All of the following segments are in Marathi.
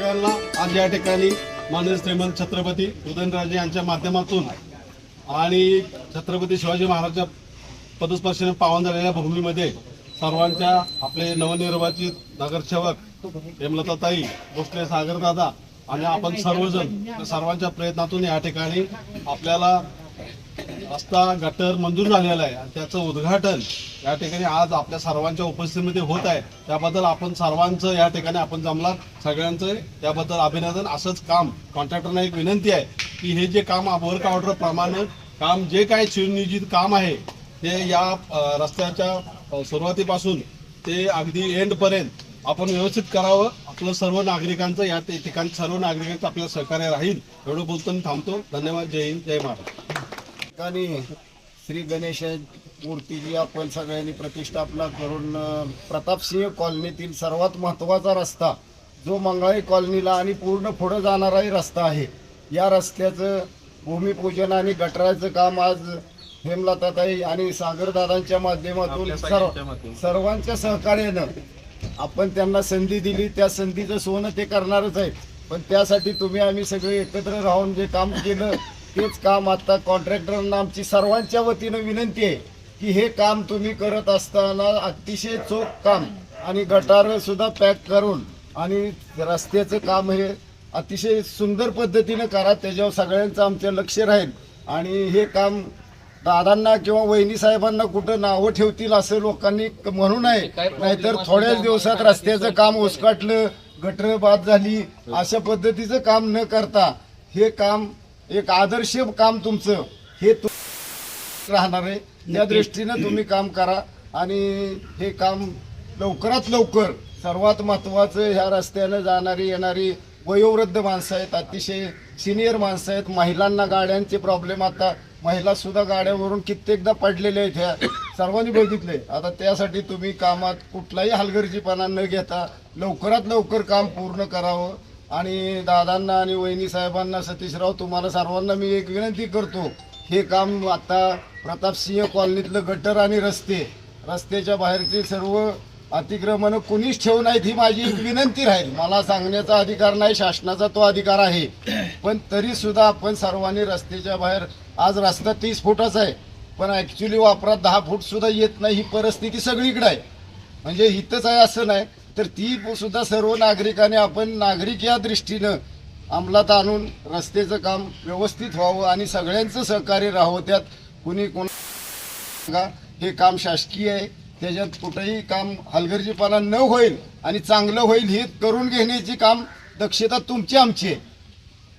सगळ्यांना आज या ठिकाणी माननीय श्रीमंत छत्रपती उदयनराजे यांच्या माध्यमातून आणि छत्रपती शिवाजी महाराजांच्या पदस्पर्शाने पावन झालेल्या भूमीमध्ये सर्वांच्या आपले नवनिर्वाचित नगरसेवक हेमलताताई भोसले, सागरदादा आणि आपण सर्वजण सर्वांच्या प्रयत्नातून या ठिकाणी आपल्याला रस्ता गटर मंजूर झालेला आहे आणि त्याचं उद्घाटन या ठिकाणी आज आपल्या सर्वांच्या उपस्थितीमध्ये होत आहे। त्याबद्दल आपण सर्वांचं या ठिकाणी आपण जमला सगळ्यांचं त्याबद्दल अभिनंदन। असंच काम कॉन्ट्रॅक्टरना एक विनंती आहे की हे जे काम वर्क ऑर्डर प्रमाणे काम जे काही सुनियोजित काम आहे ते या रस्त्याच्या सुरुवातीपासून ते अगदी एंड पर्यंत आपण व्यवस्थित करावं। आपलं सर्व नागरिकांचं या ठिकाणी सर्व नागरिकांचं आपल्याला सहकार्य राहील एवढं बोलतो मी थांबतो। धन्यवाद। जय हिंद, जय महाराष्ट्र। श्री गणेश मूर्तीची आपण सगळ्यांनी प्रतिष्ठापना करून प्रतापसिंह कॉलनीतील सर्वात महत्त्वाचा रस्ता जो मंगळाई कॉलनीला आणि पूर्ण पुढे जाणाराही रस्ता आहे, या रस्त्याचं भूमिपूजन आणि गटाराचं काम आज हेमलताताई आणि सागरदादांच्या माध्यमातून सर्वांच्या सहकार्यानं आपण त्यांना संधी दिली। त्या संधीचं सोनं ते करणारच आहे, पण त्यासाठी तुम्ही आम्ही सगळे एकत्र राहून जे काम केलं तेच काम आता कॉन्ट्रॅक्टरांना आमची सर्वांच्या वतीनं विनंती आहे की हे काम तुम्ही करत असताना अतिशय चोख काम आणि गटार सुद्धा पॅक करून आणि रस्त्याचं काम हे अतिशय सुंदर पद्धतीनं करा। त्याच्यावर सगळ्यांचं आमचं लक्ष राहील आणि हे काम दादांना किंवा वहिनी साहेबांना कुठं नावं ठेवतील असं लोकांनी म्हणू नये, नाहीतर थोड्याच दिवसात रस्त्याचं काम उसकाटलं, गटर बाद झाली अशा पद्धतीचं काम न करता हे काम एक आदर्श काम तुमचं हे राहणार आहे। त्या दृष्टीनं तुम्ही काम करा आणि हे काम लवकरात लवकर। सर्वात महत्त्वाचं ह्या रस्त्यानं जाणारी येणारी वयोवृद्ध माणसं आहेत, अतिशय सिनियर माणसं आहेत, महिलांना गाड्यांचे प्रॉब्लेम, आता महिला सुद्धा गाड्यावरून कित्येकदा पडलेले आहेत, ह्या सर्वांनी बघितले। आता त्यासाठी तुम्ही कामात कुठलाही हलगर्जीपणा न घेता लवकरात लवकर काम पूर्ण करावं। आणि दादांना आणि वहिनी साहेबांना, सतीशराव तुम्हाला सर्वांना मी एक विनंती करतो, हे काम आता प्रतापसिंह कॉलनीतलं गटर आणि रस्त्याच्या बाहेरचे सर्व अतिक्रमण कुणीच ठेवू नाहीत ही माझी एक विनंती राहील। मला सांगण्याचा अधिकार नाही, शासनाचा तो अधिकार आहे, पण तरी सुद्धा आपण सर्वांनी रस्त्याच्या बाहेर, आज रस्ता 30 फुटाचा आहे पण ॲक्च्युली वापरात 10 फूट सुद्धा येत नाही, ही परिस्थिती सगळीकडे आहे। म्हणजे इथंच आहे असं नाही, तर ती सुद्धा सर्व नागरिकांनी आपण नागरिक या दृष्टीनं अंमलात आणून रस्त्याचं काम व्यवस्थित व्हावं आणि सगळ्यांचं सहकार्य राहावं। त्यात कुणी हे काम शासकीय आहे, त्याच्यात कुठंही काम हलगर्जीपणा न होईल आणि चांगलं होईल हे करून घेण्याची काम दक्षता तुमची आमची आहे,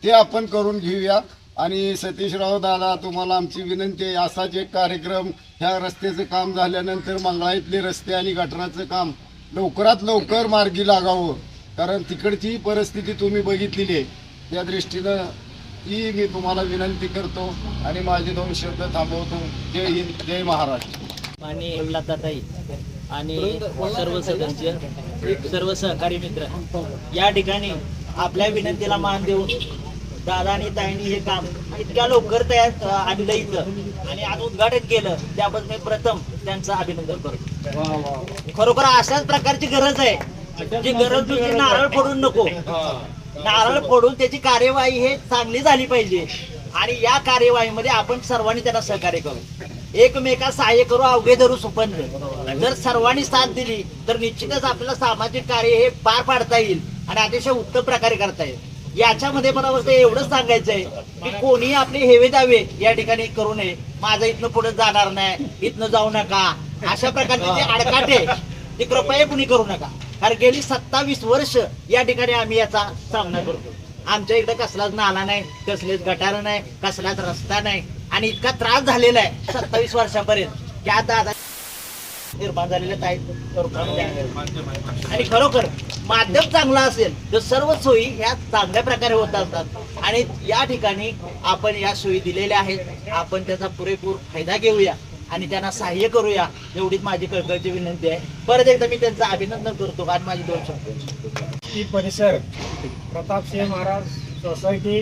ते आपण करून घेऊया। आणि सतीशराव दादा तुम्हाला आमची विनंती आहे, असाच एक कार्यक्रम ह्या रस्त्याचं काम झाल्यानंतर मंगळाईतले रस्ते आणि गटाराचं काम लवकरात लवकर मार्गी लागावं, कारण तिकडची परिस्थिती तुम्ही बघितलेली आहे। त्या दृष्टीनं ही मी तुम्हाला विनंती करतो आणि माझे 2 शब्द थांबवतो। जय हिंद, जय महाराष्ट्र। आणि हेमलताताई आणि सर्व सदस्य, सर्व सहकारी मित्र या ठिकाणी आपल्या विनंतीला मान देऊन दादा आणि ताईंनी हे काम इतक्या लवकर तयार आणलं इथं आणि आज उद्घाटन केलं, त्याबद्दल मी प्रथम त्यांचं अभिनंदन करतो। खरोखर अशाच प्रकारची गरज आहे, जी गरज तुझी नारळ फोडून नको, नारळ फोडून त्याची कार्यवाही हे चांगली झाली पाहिजे आणि या कार्यवाहीमध्ये आपण सर्वांनी त्यांना सहकार्य करू, एकमेका सहाय्य करू, अवघे धरू सुपंथ। जर सर्वांनी साथ दिली तर निश्चितच आपल्याला सामाजिक कार्य हे पार पाडता येईल आणि अतिशय उत्तम प्रकारे करता येईल। याच्यामध्ये मला फक्त एवढंच सांगायचं आहे की कोणी आपले हेवे दावे या ठिकाणी करू नये, माझं इथनं पुढे जाणार नाही, इथनं जाऊ नका, अशा प्रकारचे जे आडकाठे ते कृपया कुणी करू नका, कारण गेली 27 वर्ष या ठिकाणी आम्ही याचा सामना करतो। आमच्या इकडे कसलाच नाला नाही, कसलेच गटार नाही, कसलाच रस्ता नाही आणि इतका त्रास झालेला आहे 27 वर्षापर्यंत की आता निर्माण झालेले आहेत। आणि खरोखर माध्यम चांगला असेल तर सर्व सोयी ह्या चांगल्या प्रकारे होत असतात आणि या ठिकाणी आपण या सोयी दिलेल्या आहेत, आपण त्याचा पुरेपूर फायदा घेऊया आणि त्यांना सहाय्य करूया, एवढीच माझी कळकळीची विनंती आहे। परत एकदा मी त्यांचं अभिनंदन करतो आणि माझी 2 शब्द। परिसर प्रतापसिंह महाराज सोसायटी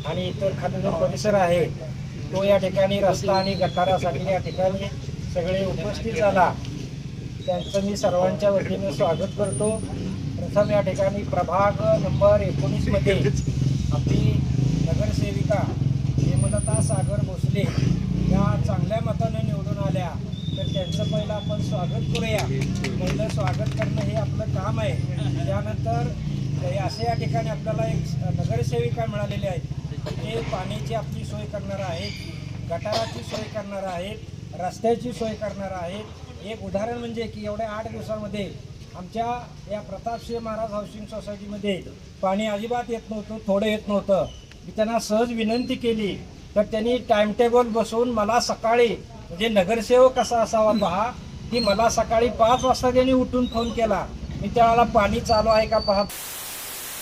आणि इतर खाली जो परिसर आहे तो या ठिकाणी रस्ता आणि गटारासाठी या ठिकाणी सगळे उपस्थित झाला, त्यांचं मी सर्वांच्या वतीने स्वागत करतो। प्रथम या ठिकाणी प्रभाग नंबर 19 मध्ये आपली नगरसेविका हेमलता सागर भोसले या चांगल्या मताने निवडून आल्या, तर त्यांचं पहिलं आपण स्वागत करूया. पहिलं स्वागत करणं हे आपलं काम आहे. त्यानंतर असे या ठिकाणी आपल्याला एक नगरसेविका मिळालेली आहे, ते पाण्याची आपली सोय करणार आहेत, गटाराची सोय करणार आहेत, रस्त्याची सोय करणार आहेत. एक उदाहरण म्हणजे की एवढ्या 8 दिवसांमध्ये आमच्या या प्रतापसिंह महाराज हाऊसिंग सोसायटीमध्ये पाणी अजिबात येत नव्हतं, थोडं येत नव्हतं. मी त्यांना सहज विनंती केली तर त्यांनी टाईमटेबल बसवून मला सकाळी, म्हणजे नगरसेवक कसा असावा पहा, की मला सकाळी 5 वाजता त्यांनी उठून फोन केला. मी त्याला पाणी चालू आहे का पहा,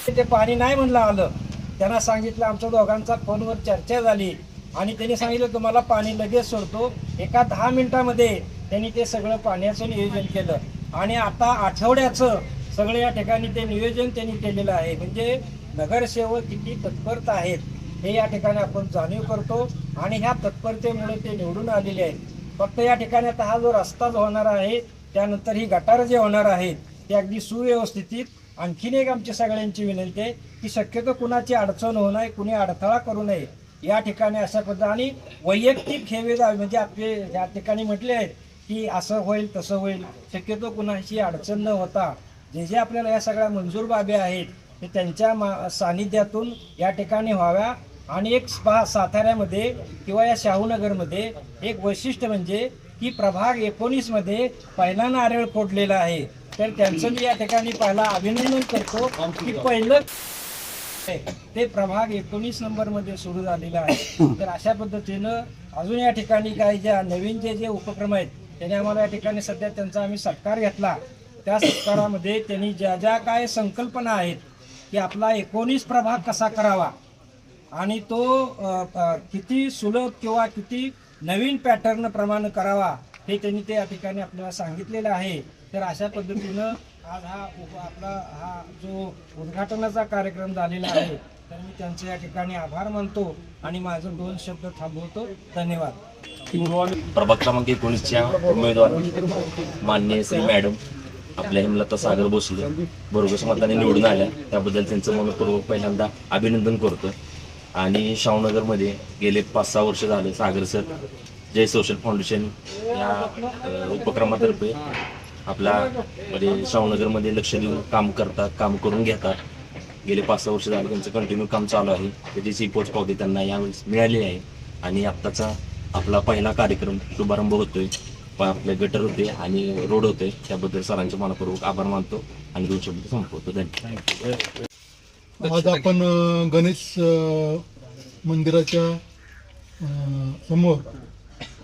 ते पाणी नाही म्हणलं आलं. त्यांना सांगितलं, आमच्या दोघांचा फोनवर चर्चा झाली आणि त्यांनी सांगितलं तुम्हाला पाणी लगेच सोडतो. एका 10 मिनिटामध्ये त्यांनी ते सगळं पाण्याचं नियोजन केलं आणि आता आठवड्याचं सगळं या ठिकाणी ते नियोजन त्यांनी केलेलं आहे. म्हणजे नगरसेवक किती तत्परता आहेत हे या ठिकाणी आपण जाणीव करतो आणि ह्या तत्परतेमुळे ते निवडून आलेले आहेत. फक्त या ठिकाणी आता हा जो रस्ता जो होणार आहे, त्यानंतर ही गटार जे होणार आहेत ते अगदी सुव्यवस्थित. आणखीन एक आमची सगळ्यांची विनंती आहे की शक्यतो कुणाची अडचण होऊ नये, कुणी अडथळा करू नये. या ठिकाणी अशा पद्धतीने वैयक्तिक हे वेळ म्हणजे आपले या ठिकाणी म्हटले आहेत की असं होईल तसं होईल, शक्यतो कुणाची अडचण न होता जे जे आपल्याला या सगळ्या मंजूर बाबी आहेत ते त्यांच्या सानिध्यातून या ठिकाणी व्हाव्या. आणि एक साताऱ्यामध्ये किंवा या शाहूनगरमध्ये एक वैशिष्ट्य म्हणजे की प्रभाग 19 मध्ये पहिला नारळ फोडलेला आहे, तर त्यांचं मी या ठिकाणी पहिला अभिनंदन करतो की पहिलं ते प्रभाग 19 नंबरमध्ये सुरू झालेलं आहे. तर अशा पद्धतीनं अजून या ठिकाणी काही ज्या नवीन जे उपक्रम आहेत त्याने आम्हाला या ठिकाणी सध्या त्यांचा आम्ही सत्कार घेतला. त्या सत्कारामध्ये त्यांनी ज्या ज्या काय संकल्पना आहेत की आपला 19 प्रभाग कसा करावा आणि तो किती सुलभ किंवा किती नवीन पॅटर्न प्रमाणे करावा हे त्यांनी ते या ठिकाणी आपल्याला सांगितलेलं आहे. तर अशा पद्धतीनं आज हा जो उद्घाटनाचा कार्यक्रम झालेला आहे, तर मी त्यांचे या ठिकाणी आभार मानतो आणि माझं 2 शब्द थांबवतो. धन्यवाद. प्रभाग क्रमांक 19च्या उमेदवार माननीय श्री मॅडम आपल्या हेमलता सागर भोसले भरघोस मताने निवडून आल्या, त्याबद्दल त्यांचं मनपूर्वक पहिल्यांदा अभिनंदन करतो. आणि शाहूनगरमध्ये गेले 5-6 वर्ष झाले सागर सर जय सोशल फाउंडेशन या उपक्रमातर्फे आपला म्हणजे शाहूनगरमध्ये लक्ष देऊन काम करतात, काम करून घेतात. गेले 5-6 वर्ष झाले त्यांचं कंटिन्यू काम चालू आहे. त्याची पोचपावती त्यांना यावेळेस मिळाली आहे. आणि आत्ताचा आपला पहिला कार्यक्रम शुभारंभ होतोय, आपले गटर होते आणि रोड होते, त्याबद्दल सरांचे मनपूर्वक आभार मानतो आणि 2 शब्द संपवतो. धन्यवाद. आज आपण गणेश मंदिराच्या समोर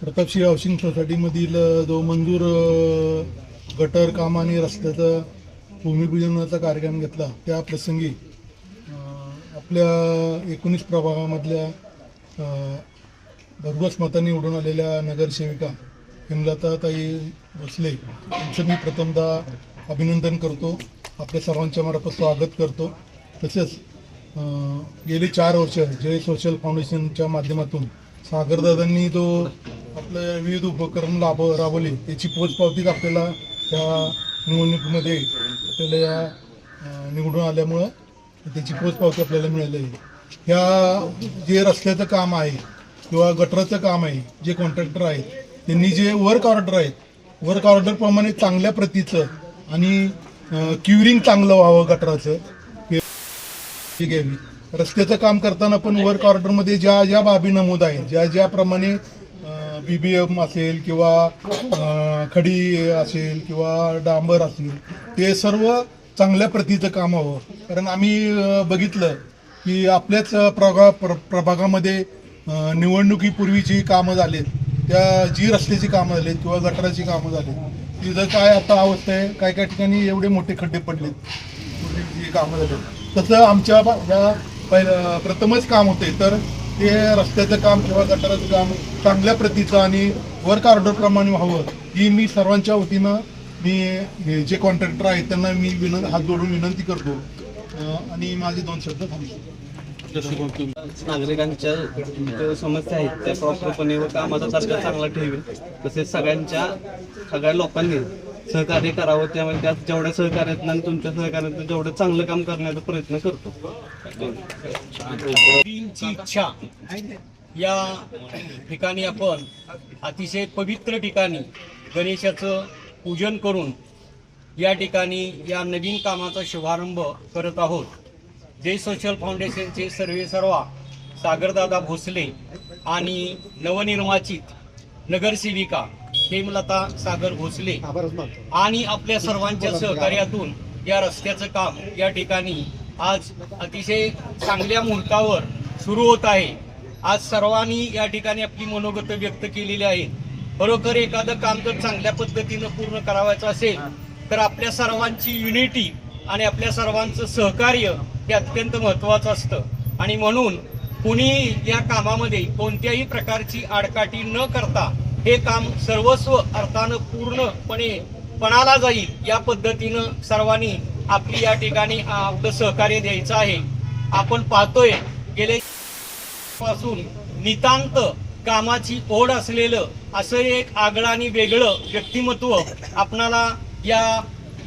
प्रतापसिंह हाऊसिंग सोसायटीमधील जो मंजूर गटर काम आणि रस्त्याचा भूमिपूजनाचा कार्यक्रम घेतला, त्या प्रसंगी आपल्या 19 प्रभागामधल्या भरघोस मतांनी निवडून आलेल्या नगरसेविका हेमलताताई भोसले यांचं मी प्रथमतः अभिनंदन करतो, आपल्या सर्वांच्या मार्फत स्वागत करतो. तसेच गेली 4 वर्ष जय सोशल फाउंडेशनच्या माध्यमातून सागरदादांनी जो आपले विविध उपक्रम राबवले त्याची पोचपावतीच आपल्याला त्या निवडणुकीमध्ये आपल्याला या निवडून आल्यामुळं त्याची पोचपावती आपल्याला मिळाली आहे. ह्या जे रस्त्याचं काम आहे किंवा गटराचं काम आहे, जे कॉन्ट्रॅक्टर आहेत त्यांनी जे वर्क ऑर्डर आहेत, वर्क ऑर्डरप्रमाणे चांगल्या प्रतीचं आणि क्युरिंग चांगलं व्हावं गटराचं घ्यावी. रस्त्याचं काम करताना पण वर्क ऑर्डरमध्ये ज्या ज्या बाबी नमूद आहेत, ज्याप्रमाणे BBM असेल किंवा खडी असेल किंवा डांबर असेल, ते सर्व चांगल्या प्रतीचं काम हवं. कारण आम्ही बघितलं की आपल्याच प्रभागामध्ये निवडणुकीपूर्वीची कामं झालीत, त्या जी रस्त्याची कामं झालीत किंवा गटाराची कामं झालीत, तिथं काय आता अवस्था आहे, काय काय ठिकाणी एवढे मोठे खड्डे पडलेत पूर्वीची कामं झाली. तसं आमच्या ह्या प्रथमच काम होते, तर ते रस्त्याचं काम किंवा गटाराचं काम चांगल्या प्रतीचं आणि वर्क ऑर्डरप्रमाणे व्हावं ही मी सर्वांच्या वतीनं मी जे कॉन्ट्रॅक्टर आहेत त्यांना मी हात जोडून विनंती करतो आणि माझे 2 शब्द थांबतो. नागरिकांच्या ज्या समस्या आहेत त्या प्रॉपरपणे व कामाचा दर्जा चांगला ठेवेल, तसेच सगळ्या लोकांनी सहकार्य करावं. त्यामुळे त्यात जेवढ्या सहकार्यातनं आणि तुमच्या सहकार्यातनं जेवढं चांगलं काम करण्याचा प्रयत्न करतो. मोदींची इच्छा या ठिकाणी आपण अतिशय पवित्र ठिकाणी गणेशाचं पूजन करून या ठिकाणी या नवीन कामाचा शुभारंभ करत आहोत. जय सोशल फाउंडेशनचे सर्वेसर्वा सागरदादा भोसले आणि नवनिर्वाचित नगरसेविका हेमलता सागर भोसले आणि आपल्या सर्वांच्या सहकार्यातून या रस्त्याचं काम या ठिकाणी आज अतिशय चांगल्या मुहूर्तावर सुरू होत आहे. आज सर्वांनी या ठिकाणी आपली मनोगत व्यक्त केलेली आहेत. खरोखर एखादं काम जर चांगल्या पद्धतीनं पूर्ण करावायचं असेल तर आपल्या सर्वांची युनिटी आणि आपल्या सर्वांचं सहकार्य हे अत्यंत महत्त्वाचं असतं. आणि म्हणून कुणी या कामामध्ये कोणत्याही प्रकारची आडकाठी न करता हे काम सर्वस्व अर्थानं पूर्णपणे पणाला जाईल या पद्धतीनं सर्वांनी आपली या ठिकाणी आपलं सहकार्य द्यायचं आहे. आपण पाहतोय गेले पासून नितांत कामाची ओढ असलेलं असं एक आगळं आणि वेगळं व्यक्तिमत्व आपणाला या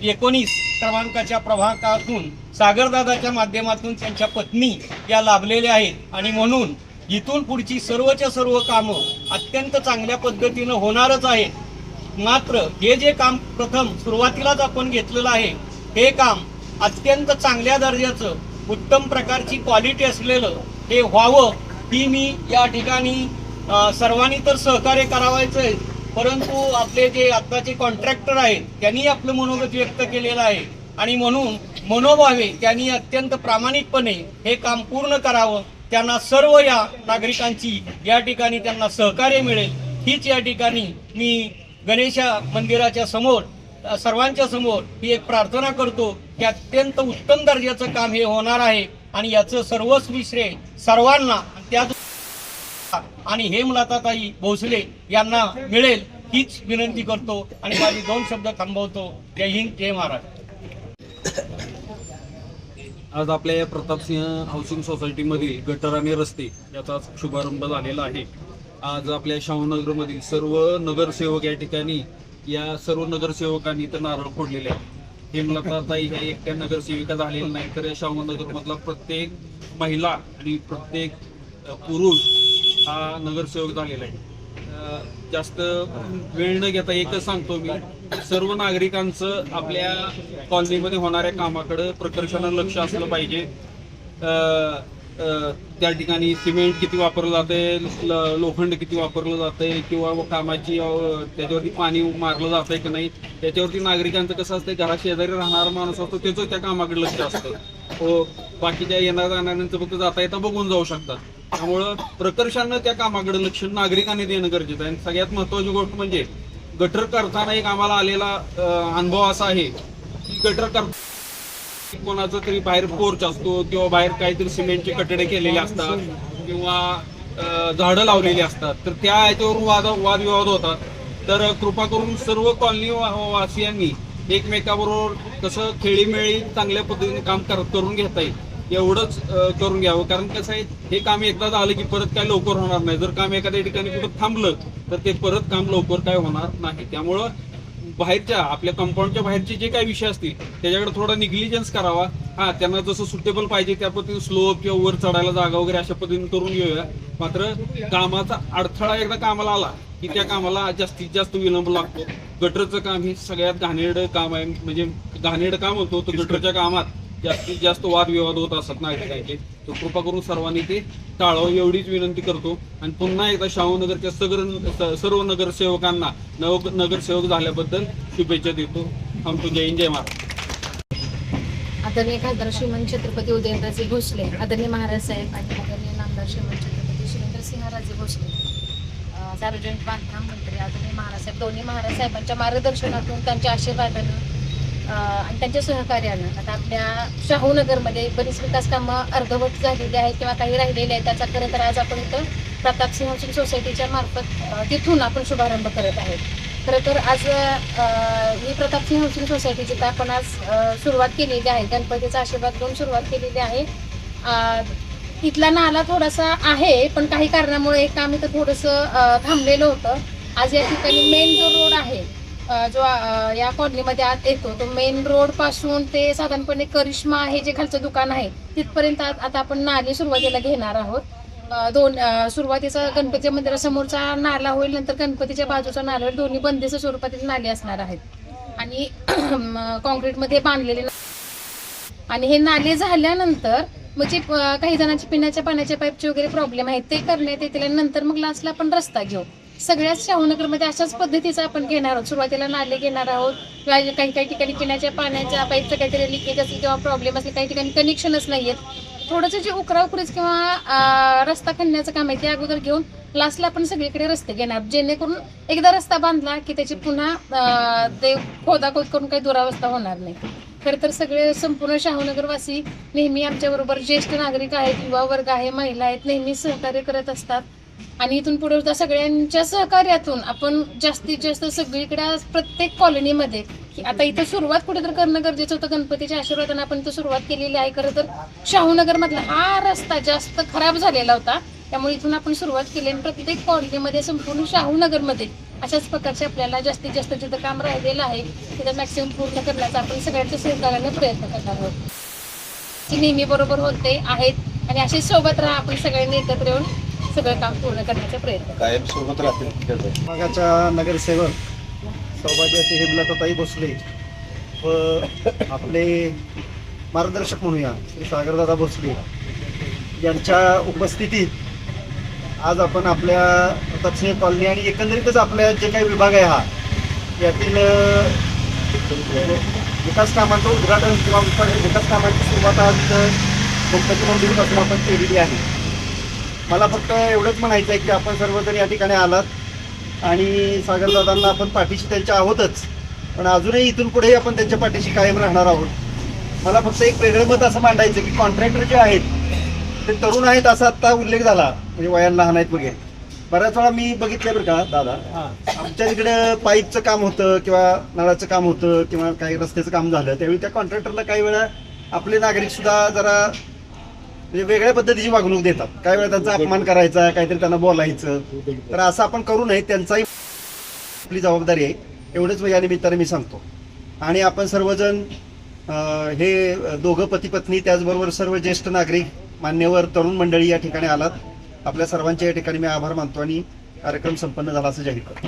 19 क्रमांकाच्या प्रभागातून सागरदादाच्या माध्यमातून त्यांच्या पत्नी या लाभलेल्या आहेत. आणि म्हणून इथून पुढची सर्वच्या सर्व कामं अत्यंत चांगल्या पद्धतीनं होणारच आहेत. मात्र हे जे काम प्रथम सुरुवातीलाच आपण घेतलेलं आहे हे काम अत्यंत चांगल्या दर्जाचं उत्तम प्रकारची क्वालिटी असलेलं हे व्हावं ही मी या ठिकाणी सर्वांनी तर सहकार्य करावायचं आहे. परंतु आपले जे आत्ताचे कॉन्ट्रॅक्टर आहेत त्यांनी आपलं मनोगत व्यक्त केलेलं आहे आणि म्हणून मनोभावे त्यांनी अत्यंत प्रामाणिकपणे हे काम पूर्ण करावं. त्यांना सर्व या नागरिकांची या ठिकाणी त्यांना सहकार्य मिळेल हीच या ठिकाणी मी गणेशा मंदिराच्या समोर सर्वांच्या समोर ही एक प्रार्थना करतो की अत्यंत उत्तम दर्जाचं काम हे होणार आहे आणि याचं सर्वस्वी श्रेय सर्वांना त्या आणि हेमलताताई भोसले यांना मिळेल हीच विनंती करतो आणि माझे 2 शब्द थांबवतो. जय हिंद, जय महाराष्ट्र. आज आपल्या या प्रतापसिंह हाऊसिंग सोसायटीमधील गटर आणि रस्ते याचा शुभारंभ झालेला आहे. आज आपल्या शाहूनगरमधील सर्व नगरसेवक या ठिकाणी या सर्व नगरसेवकांनी तर नारळ फोडलेले आहेत. हेमलताताई ह्या एकट्या नगरसेविका झालेल्या नाही तर या शाहूनगरमधला प्रत्येक महिला आणि प्रत्येक पुरुष हा नगरसेवक झालेला आहे. जास्त वेळ न घेता एकच सांगतो मी, सर्व नागरिकांचं आपल्या कॉलनीमध्ये होणाऱ्या कामाकडे प्रकर्षानं लक्ष असलं पाहिजे. त्या ठिकाणी सिमेंट किती वापरलं जातंय, लोखंड किती वापरलं जातंय किंवा कामाची त्याच्यावरती पाणी मारलं जातंय की नाही त्याच्यावरती नागरिकांचं कसं असतंय, घरा शेजारी राहणारा माणूस असतो त्याचं त्या कामाकडे लक्ष असतं. हो, बाकीच्या येणाऱ्या जाणाऱ्यांचं फक्त जाता येता बघून जाऊ शकतात. त्यामुळं प्रकर्षानं त्या कामाकडे लक्ष नागरिकांनी देणं गरजेचं आहे. आणि सगळ्यात महत्त्वाची गोष्ट म्हणजे गटर करताना एक आम्हाला आलेला अनुभव असा आहे की गटर करताना कोणाचा तरी बाहेर पोर्च असतो किंवा बाहेर काहीतरी सिमेंटचे कटडे केलेले असतात किंवा झाडं लावलेली असतात तर त्या ह्याच्यावरून वादविवाद होतात. तर कृपा करून सर्व कॉलनी वासियांनी एकमेकाबरोबर कसं खेळीमेळी चांगल्या पद्धतीने काम करून घेता येईल एवढंच करून घ्यावं. कारण कसं आहे, हे काम एकदा झालं की परत काय लवकर होणार नाही. जर काम एखाद्या ठिकाणी कुठं थांबलं तर ते परत काम लवकर काय होणार नाही. त्यामुळं बाहेरच्या आपल्या कंपाऊंडच्या बाहेरचे जे काही विषय असतील त्याच्याकडे थोडा निग्लिजन्स करावा. हां, त्यांना जसं सुटेबल पाहिजे त्या पद्धतीने स्लोप किंवा वर चढायला जागा वगैरे अशा पद्धतीने करून घेऊया. मात्र कामाचा अडथळा एकदा कामाला आला की त्या कामाला जास्तीत जास्त विलंब लागतो. गटरचं काम हे सगळ्यात घाणेरडं काम आहे. म्हणजे घाणेरडं काम होतं तर गटरच्या कामात जास्तीत जास्त वादविवाद होत असतात नागरिकांचे. तर कृपा करून सर्वांनी ते टाळावं एवढीच विनंती करतो. आणि पुन्हा एकदा शाहूनगरच्या सर्व नगरसेवकांना नगरसेवक झाल्याबद्दल शुभेच्छा देतो. थांबतो. जय हिंद, जय महाराष्ट्र. आदरणीय खासदार श्रीमंत छत्रपती उदयनराजे भोसले, आदरणीय महाराज साहेब आणि आदरणीय नामदार श्रीमंत छत्रपती शिवेंद्रसिंहराजे भोसले, सार्वजनिक बांधकाम मंत्री आदरणीय महाराज साहेब, दोन्ही महाराज साहेबांच्या मार्गदर्शनातून त्यांच्या आशीर्वादानं आणि त्यांच्या सहकार्यानं आता आपल्या शाहूनगरमध्ये बरीच विकास कामं अर्धवट झालेली आहेत किंवा काही राहिलेले आहेत. त्याचा खरं तर आज आपण इथं प्रतापसिंह हाऊसिंग सोसायटीच्या मार्फत तिथून आपण शुभारंभ करत आहोत. खरं तर आज ही प्रतापसिंह हाऊसिंग सोसायटीची तर आपण आज सुरुवात केलेली आहे. गणपतीचा आशीर्वाद घेऊन सुरुवात केलेली आहे. इथला नाला थोडासा आहे पण काही कारणामुळे काम इथं थोडंसं थांबलेलं होतं. आज या ठिकाणी मेन जो रोड आहे या कॉलनीमध्ये आत येतो तो मेन रोड पासून ते साधारणपणे करिश्मा हे जे खालचं दुकान आहे तिथपर्यंत आता आपण नाली सुरुवातीला घेणार आहोत. सुरुवातीचा गणपती मंदिरासमोरचा नाला होईल, नंतर गणपतीच्या बाजूचा नाला होईल. दोन्ही बंदिस्त स्वरूपातील नाले असणार आहेत आणि कॉन्क्रीटमध्ये बांधलेले. आणि हे नाले झाल्यानंतर म्हणजे काही जणांची पिण्याच्या पाण्याच्या पाईपचे वगैरे प्रॉब्लेम आहेत ते करण्यात येतील आणि नंतर मग लास्टला आपण रस्ता घेऊ. सगळ्याच शाहूनगरमध्ये अशाच पद्धतीचं आपण घेणार आहोत. सुरुवातीला नाले घेणार आहोत किंवा काही ठिकाणी पिण्याच्या पाण्याच्या पाईपचं काहीतरी लिकेज असेल किंवा प्रॉब्लेम असेल, काही ठिकाणी कनेक्शनच नाही आहेत, थोडंसं जे उकराउकरीच किंवा रस्ता खणण्याचं काम आहे ते अगोदर घेऊन लास्टला आपण सगळीकडे रस्ते घेणार, जेणेकरून एकदा रस्ता बांधला की त्याची पुन्हा ते खोदाखोद करून काही दुरावस्था होणार नाही. खरं तर सगळे संपूर्ण शाहूनगरवासी नेहमी आमच्याबरोबर ज्येष्ठ नागरिक आहेत, युवा वर्ग आहे, महिला आहेत, नेहमी सहकार्य करत असतात. आणि इथून पुढे सुद्धा सगळ्यांच्या सहकार्यातून आपण जास्तीत जास्त सगळीकडे प्रत्येक कॉलनीमध्ये आता इथं सुरुवात कुठेतरी करणं गरजेचं होतं. गणपतीच्या आशीर्वादाने आपण इथं सुरुवात केलेली आहे. खरं तर शाहूनगरमधला हा रस्ता जास्त खराब झालेला होता, त्यामुळे इथून आपण सुरुवात केली आणि प्रत्येक कॉलनीमध्ये संपूर्ण शाहूनगरमध्ये अशाच प्रकारचे आपल्याला जास्तीत जास्त जिथं काम राहिलेलं आहे तिथं मॅक्सिमम पूर्ण करण्याचा आपण सगळ्यांच्या सहकार्याने प्रयत्न करणार आहोत. ती नेहमी बरोबर होते आहेत आणि असेच सोबत राहा. आपण सगळ्यांनी एकत्र येऊन सगळं काम पूर्ण करण्याचा प्रयत्न कायम सोबत राहतील. विभागाच्या नगरसेवक सौभाग्याचे हेमलताताई भोसले व आपले मार्गदर्शक म्हणूया श्री सागरदादा भोसले यांच्या उपस्थितीत आज आपण आपल्या प्रतापसिंह कॉलनी आणि एकंदरीतच आपल्या जे काही विभाग आहे हा यातील विकास कामांचं उद्घाटन किंवा विकास कामांची सुरुवात आज गणपती मंदिरापासून आपण केलेली आहे. मला फक्त एवढंच म्हणायचं आहे की आपण सर्वजण या ठिकाणी आलात आणि सागरदादांना आपण पाठीशी त्यांच्या आहोतच, पण अजूनही इथून पुढेही आपण त्यांच्या पाठीशी कायम राहणार आहोत. मला फक्त एक वेगळं मत असं मांडायचं की कॉन्ट्रॅक्टर जे आहेत ते तरुण आहेत असा आत्ता उल्लेख झाला, म्हणजे वयाला लहान आहेत वगैरे. बऱ्याच वेळा मी बघितलं बरं का दादा, आमच्या तिकडे पाईपचं काम होतं किंवा नळाचं काम होतं किंवा काही रस्त्याचं काम झालं त्यावेळी त्या कॉन्ट्रॅक्टरला काही वेळा आपले नागरिक सुद्धा जरा म्हणजे वेगळ्या पद्धतीची वागणूक देतात. काही वेळा त्यांचा अपमान करायचा, काहीतरी त्यांना बोलायचं, तर असं आपण करू नये. त्यांचाही आपली जबाबदारी आहे एवढंच या निमित्ताने मी सांगतो. आणि आपण सर्वजण हे दोघं पती पत्नी त्याचबरोबर सर्व ज्येष्ठ नागरिक मान्यवर तरुण मंडळी या ठिकाणी आलात. आपल्या सर्वांच्या या ठिकाणी मी आभार मानतो आणि कार्यक्रम संपन्न झाला असं जाहीर करतो.